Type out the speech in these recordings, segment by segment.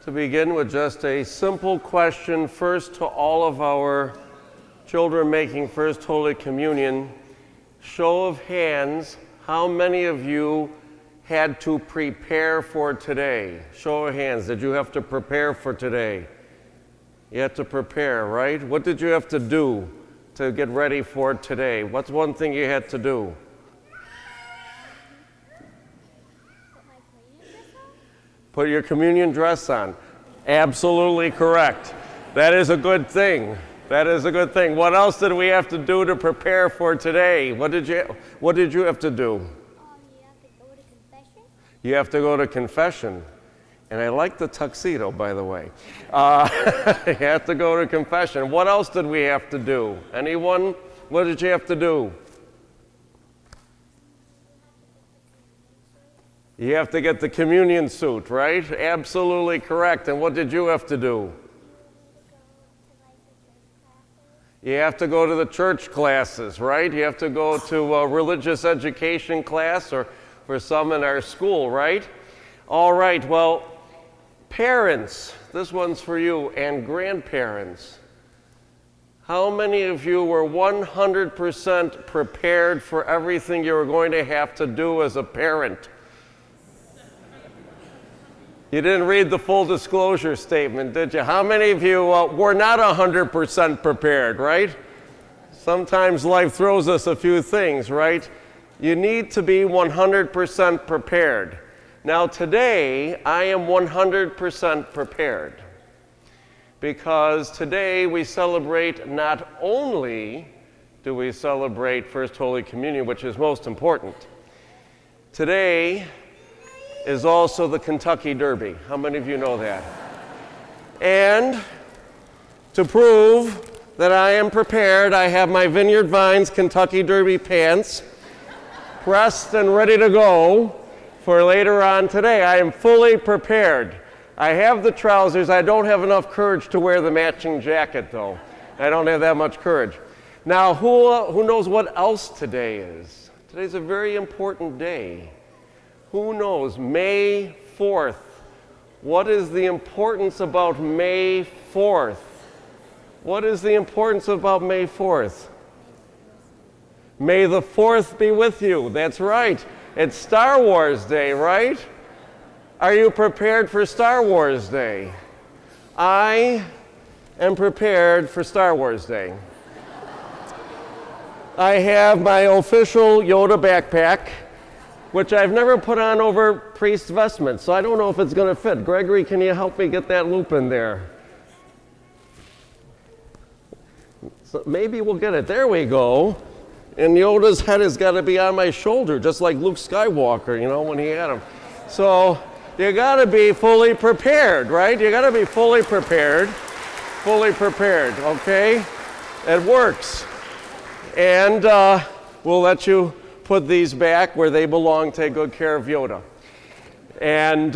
to begin with just a simple question first to all of our children making First Holy Communion. Show of hands, how many of you had to prepare for today? Show of hands, did you have to prepare for today? You had to prepare, right? What did you have to do to get ready for today? What's one thing you had to do? Put your communion dress on. Absolutely correct. That is a good thing. That is a good thing. What else did we have to do to prepare for today? What did you have to do? You have to go to confession. You have to go to confession. And I like the tuxedo, by the way. You have to go to confession. What else did we have to do? Anyone? What did you have to do? You have to get the communion suit, right? Absolutely correct. And what did you have to do? You have to go to the church classes, right? You have to go to a religious education class, or for some in our school, right? All right, well, parents, this one's for you, and grandparents. How many of you were 100% prepared for everything you were going to have to do as a parent? You didn't read the full disclosure statement, did you? How many of you were not 100% prepared, right? Sometimes life throws us a few things, right? You need to be 100% prepared. Now today, I am 100% prepared, because today we celebrate, not only do we celebrate First Holy Communion, which is most important, today is also the Kentucky Derby. How many of you know that? And to prove that I am prepared, I have my Vineyard Vines Kentucky Derby pants pressed and ready to go for later on today. I am fully prepared. I have the trousers. I don't have enough courage to wear the matching jacket, though. I don't have that much courage. Now, who knows what else today is? Today's a very important day. Who knows? May 4th. What is the importance about May 4th? What is the importance about May 4th? May the 4th be with you. That's right. It's Star Wars Day, right? Are you prepared for Star Wars Day? I am prepared for Star Wars Day. I have my official Yoda backpack, which I've never put on over priest's vestments, so I don't know if it's going to fit. Gregory, can you help me get that loop in there? So maybe we'll get it. There we go. And Yoda's head has got to be on my shoulder, just like Luke Skywalker, you know, when he had him. So you got to be fully prepared, right? You got to be fully prepared. Fully prepared, okay? It works. And we'll let you put these back where they belong. Take good care of Yoda. And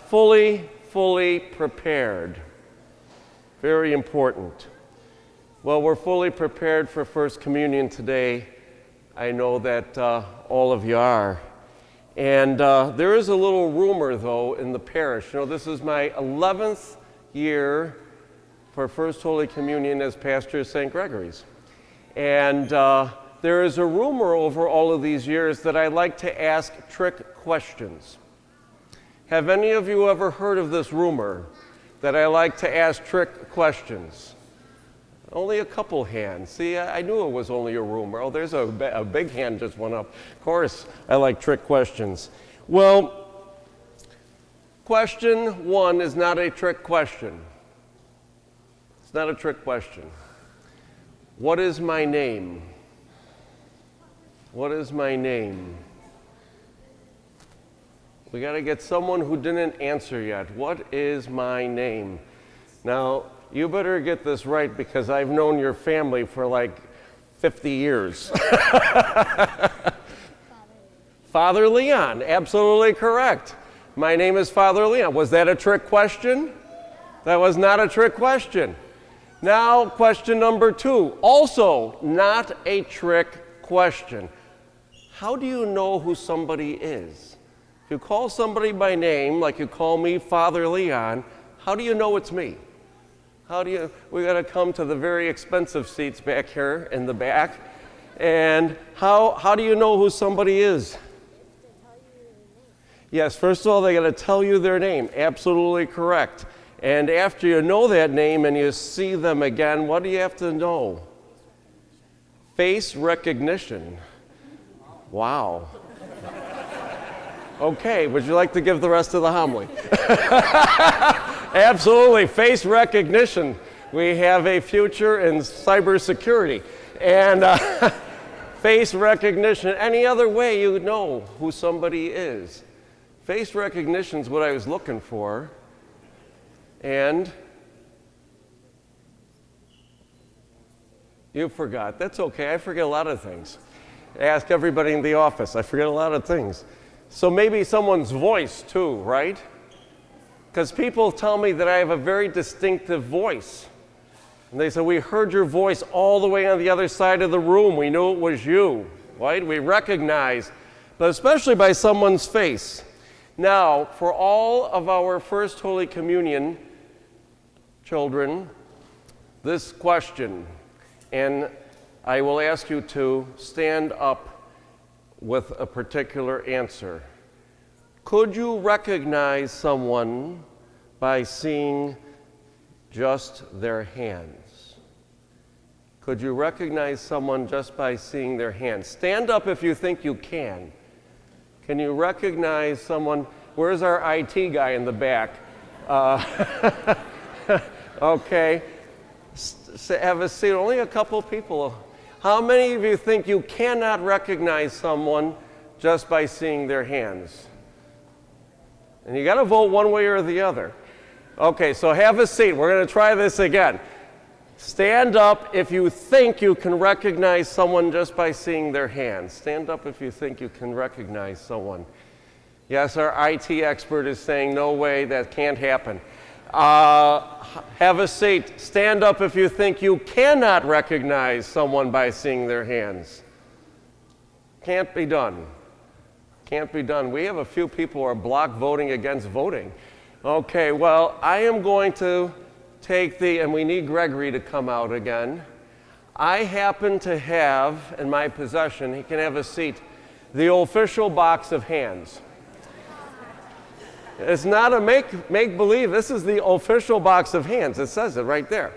fully prepared. Very important. Well, we're fully prepared for First Communion today. I know that all of you are. And there is a little rumor, though, in the parish. You know, this is my 11th year for First Holy Communion as pastor of St. Gregory's. And there is a rumor over all of these years that I like to ask trick questions. Have any of you ever heard of this rumor that I like to ask trick questions? Only a couple hands. See, I knew it was only a rumor. Oh, there's a big hand just went up. Of course, I like trick questions. Well, question one is not a trick question. It's not a trick question. What is my name? What is my name? We got to get someone who didn't answer yet. What is my name? Now, you better get this right, because I've known your family for like 50 years. Father Leon, absolutely correct. My name is Father Leon. Was that a trick question? That was not a trick question. Now, question number two, also not a trick question. How do you know who somebody is? If you call somebody by name, like you call me Father Leon, How do you know it's me? We got to come to the very expensive seats back here in the back. And how do you know who somebody is? Yes, first of all, they got to tell you their name. Absolutely correct. And after you know that name and you see them again, what do you have to know? Face recognition. Wow. Okay, would you like to give the rest of the homily? Absolutely, face recognition. We have a future in cybersecurity. And face recognition, any other way you know who somebody is. Face recognition is what I was looking for. And you forgot. That's okay, I forget a lot of things. Ask everybody in the office, I forget a lot of things. So maybe someone's voice too, right? Because people tell me that I have a very distinctive voice. And they say, we heard your voice all the way on the other side of the room. We knew it was you, right? We recognize, but especially by someone's face. Now, for all of our First Holy Communion children, this question, and I will ask you to stand up with a particular answer. Could you recognize someone by seeing just their hands? Could you recognize someone just by seeing their hands? Stand up if you think you can. Can you recognize someone? Where's our IT guy in the back? Okay. Have a seat. Only a couple people. How many of you think you cannot recognize someone just by seeing their hands? And you got to vote one way or the other. Okay, so have a seat. We're going to try this again. Stand up if you think you can recognize someone just by seeing their hands. Stand up if you think you can recognize someone. Yes, our IT expert is saying, no way, that can't happen. Have a seat. Stand up if you think you cannot recognize someone by seeing their hands. Can't be done. Can't be done. We have a few people who are block voting against voting. Okay, well, I am going to take and we need Gregory to come out again. I happen to have in my possession, he can have a seat, the official box of hands. It's not a make-believe. This is the official box of hands. It says it right there.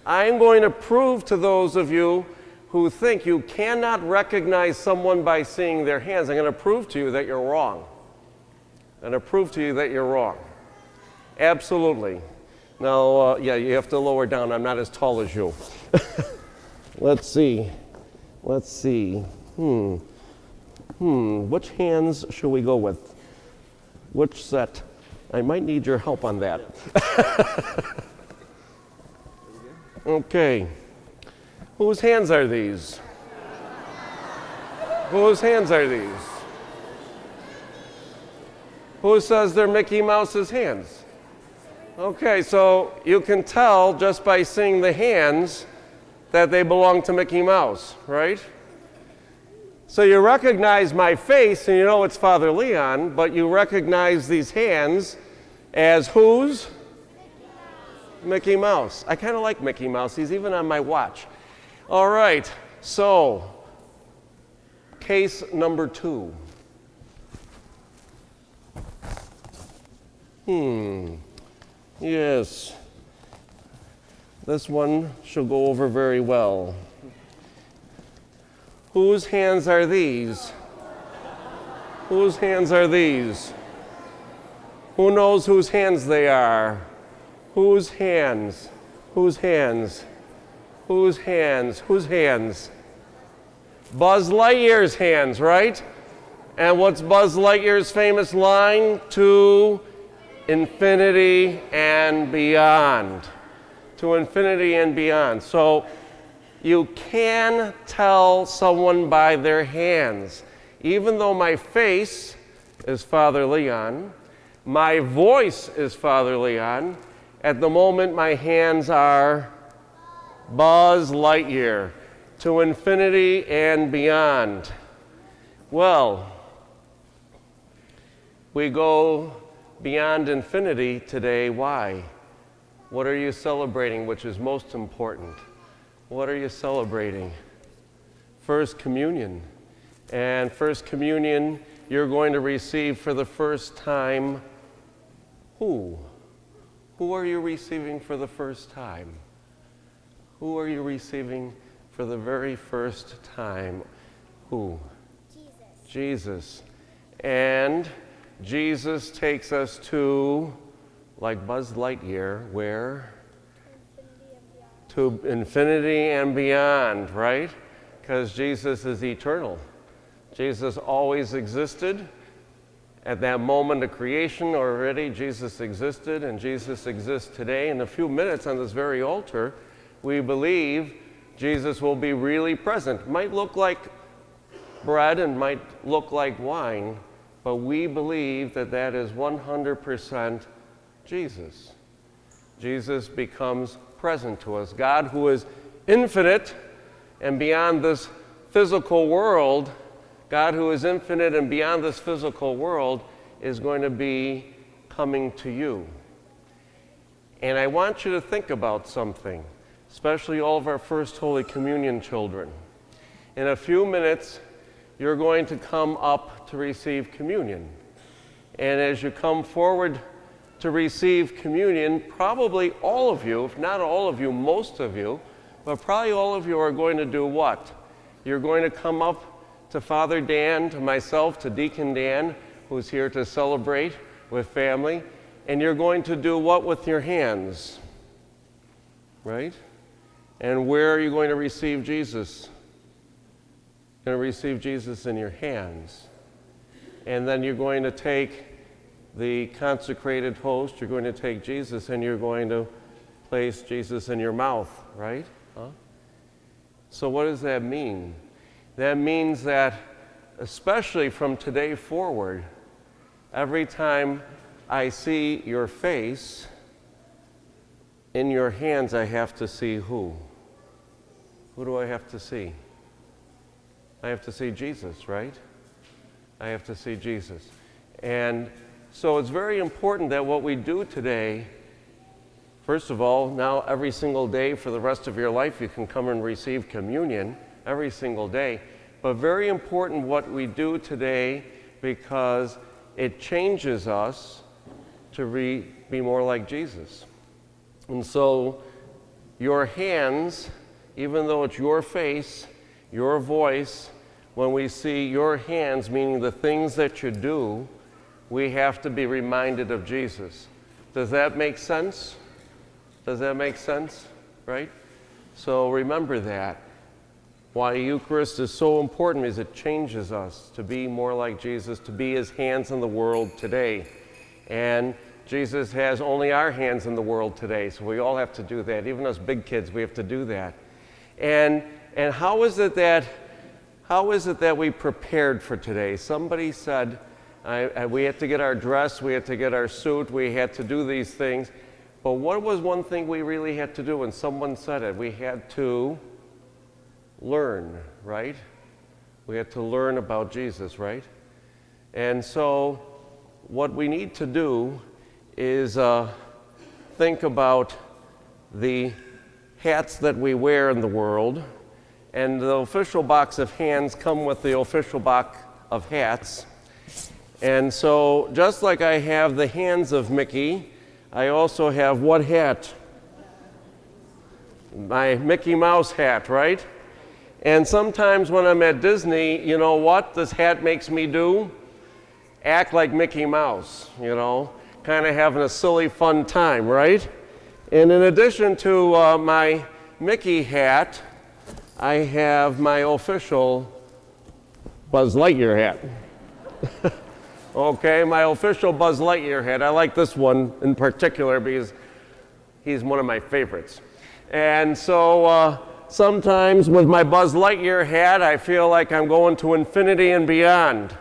I'm going to prove to those of you who think you cannot recognize someone by seeing their hands, I'm going to prove to you that you're wrong. I'm going to prove to you that you're wrong. Absolutely. Now, yeah, you have to lower down. I'm not as tall as you. Let's see. Which hands should we go with? Which set? I might need your help on that. Okay. Whose hands are these? Whose hands are these? Who says they're Mickey Mouse's hands? Okay, so you can tell just by seeing the hands that they belong to Mickey Mouse, right? So you recognize my face and you know it's Father Leon, but you recognize these hands as whose? Mickey Mouse. I kind of like Mickey Mouse. He's even on my watch. All right, so case number 2. Yes. This one should go over very well. Whose hands are these? Whose hands are these? Who knows whose hands they are? Whose hands? Whose hands? Whose hands? Whose hands? Buzz Lightyear's hands, right? And what's Buzz Lightyear's famous line? To infinity and beyond. To infinity and beyond. So you can tell someone by their hands. Even though my face is Father Leon, my voice is Father Leon, at the moment my hands are Buzz Lightyear, to infinity and beyond. Well, we go beyond infinity today. Why? What are you celebrating, which is most important? What are you celebrating? First Communion. And First Communion, you're going to receive for the first time who? Who are you receiving for the first time? Who are you receiving for the very first time? Who? Jesus. Jesus. And Jesus takes us to, like Buzz Lightyear, where? To infinity and beyond, right? Because Jesus is eternal. Jesus always existed. At that moment of creation already, Jesus existed, and Jesus exists today. In a few minutes on this very altar, we believe Jesus will be really present. Might look like bread and might look like wine, but we believe that that is 100% Jesus. Jesus becomes present to us. God, who is infinite and beyond this physical world, God, who is infinite and beyond this physical world, is going to be coming to you. And I want you to think about something, especially all of our First Holy Communion children. In a few minutes, you're going to come up to receive communion. And as you come forward to receive communion, probably all of you, if not all of you, most of you, but probably all of you are going to do what? You're going to come up to Father Dan, to myself, to Deacon Dan, who's here to celebrate with family, and you're going to do what with your hands? Right? And where are you going to receive Jesus? You're going to receive Jesus in your hands. And then you're going to take the consecrated host, you're going to take Jesus, and you're going to place Jesus in your mouth, right? Huh? So what does that mean? That means that, especially from today forward, every time I see your face, in your hands I have to see who? Who do I have to see? I have to see Jesus, right? I have to see Jesus. And so it's very important that what we do today, first of all, now every single day for the rest of your life you can come and receive communion every single day. But very important what we do today, because it changes us to be more like Jesus. And so your hands, even though it's your face, your voice, when we see your hands, meaning the things that you do, we have to be reminded of Jesus. Does that make sense? Does that make sense? Right? So remember that. Why Eucharist is so important is it changes us to be more like Jesus, to be his hands in the world today. And Jesus has only our hands in the world today, so we all have to do that. Even us big kids, we have to do that. And how is it that we prepared for today? Somebody said we had to get our dress, we had to get our suit, we had to do these things. But what was one thing we really had to do? And someone said it. We had to learn, right? We had to learn about Jesus, right? And so what we need to do is think about the hats that we wear in the world. And the official box of hands come with the official box of hats. And so just like I have the hands of Mickey, I also have what hat? My Mickey Mouse hat, right? And sometimes when I'm at Disney, you know what this hat makes me do? Act like Mickey Mouse, you know, kind of having a silly, fun time, right? And in addition to my Mickey hat, I have my official Buzz Lightyear hat. Okay, my official Buzz Lightyear hat. I like this one in particular because he's one of my favorites. And so sometimes with my Buzz Lightyear hat, I feel like I'm going to infinity and beyond.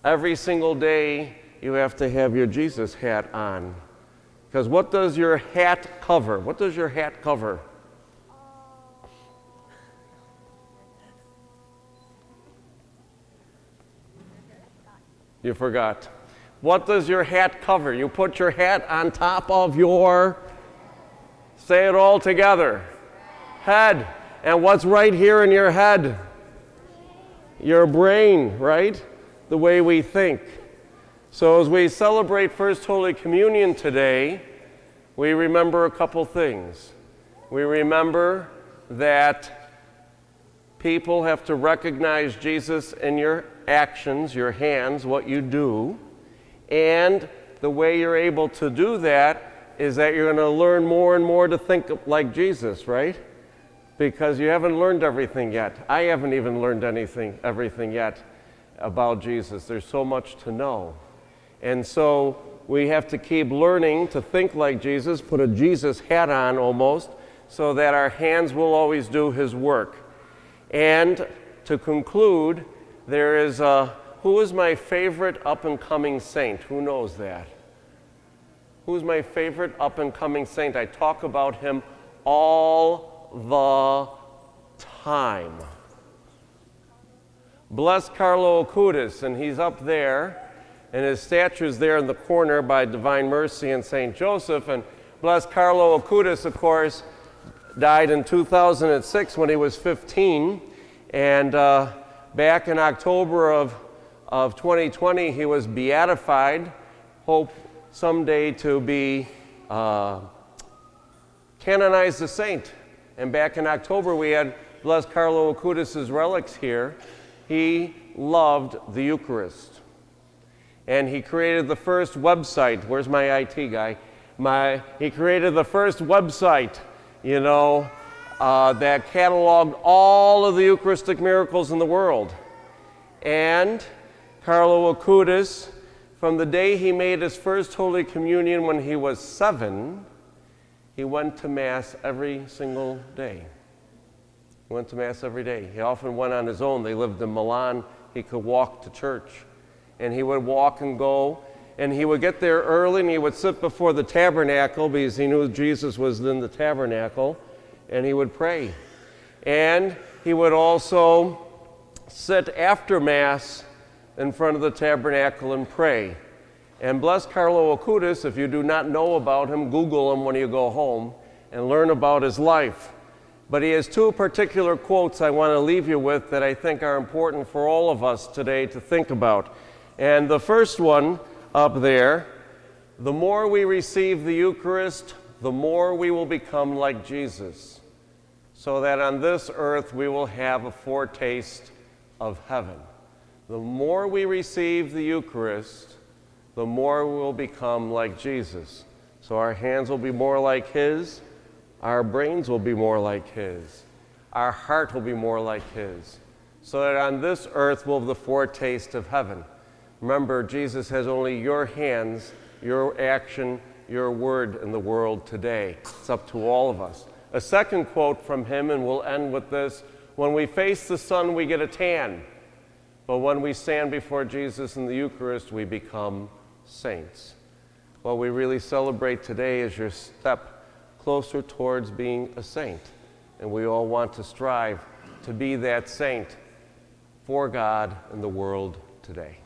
Every single day, you have to have your Jesus hat on. Because what does your hat cover? What does your hat cover? You forgot. What does your hat cover? You put your hat on top of your Say it all together. Head. And what's right here in your head? Your brain, right? The way we think. So as we celebrate First Holy Communion today, we remember a couple things. We remember that people have to recognize Jesus in your actions, your hands, what you do. And the way you're able to do that is that you're going to learn more and more to think like Jesus, right? Because you haven't learned everything yet. I haven't even learned everything yet about Jesus. There's so much to know. And so we have to keep learning to think like Jesus, put a Jesus hat on almost, so that our hands will always do his work. And to conclude, there is who is my favorite up-and-coming saint? Who knows that? Who's my favorite up-and-coming saint? I talk about him all the time. Bless Carlo Acutis, and he's up there, and his statue is there in the corner by Divine Mercy and St. Joseph. And bless Carlo Acutis, of course, died in 2006 when he was 15, and back in October of 2020, he was beatified. Hope someday to be canonized a saint. And back in October, we had blessed Carlo Acutis' relics here. He loved the Eucharist. And he created the first website. Where's my IT guy? He created the first website, that cataloged all of the Eucharistic miracles in the world. And Carlo Acutis, from the day he made his first Holy Communion when he was 7, he went to Mass every single day. He went to Mass every day. He often went on his own. They lived in Milan. He could walk to church. And he would walk and go, and he would get there early, and he would sit before the tabernacle because he knew Jesus was in the tabernacle, and he would pray. And he would also sit after Mass in front of the tabernacle and pray. And bless Carlo Acutis, if you do not know about him, Google him when you go home and learn about his life. But he has two particular quotes I want to leave you with that I think are important for all of us today to think about. And the first one up there, the more we receive the Eucharist, the more we will become like Jesus, so that on this earth we will have a foretaste of heaven. The more we receive the Eucharist, the more we will become like Jesus. So our hands will be more like his, our brains will be more like his, our heart will be more like his, so that on this earth we'll have the foretaste of heaven. Remember, Jesus has only your hands, your action, your word in the world today. It's up to all of us. A second quote from him, and we'll end with this: when we face the sun, we get a tan. But when we stand before Jesus in the Eucharist, we become saints. What we really celebrate today is your step closer towards being a saint. And we all want to strive to be that saint for God and the world today.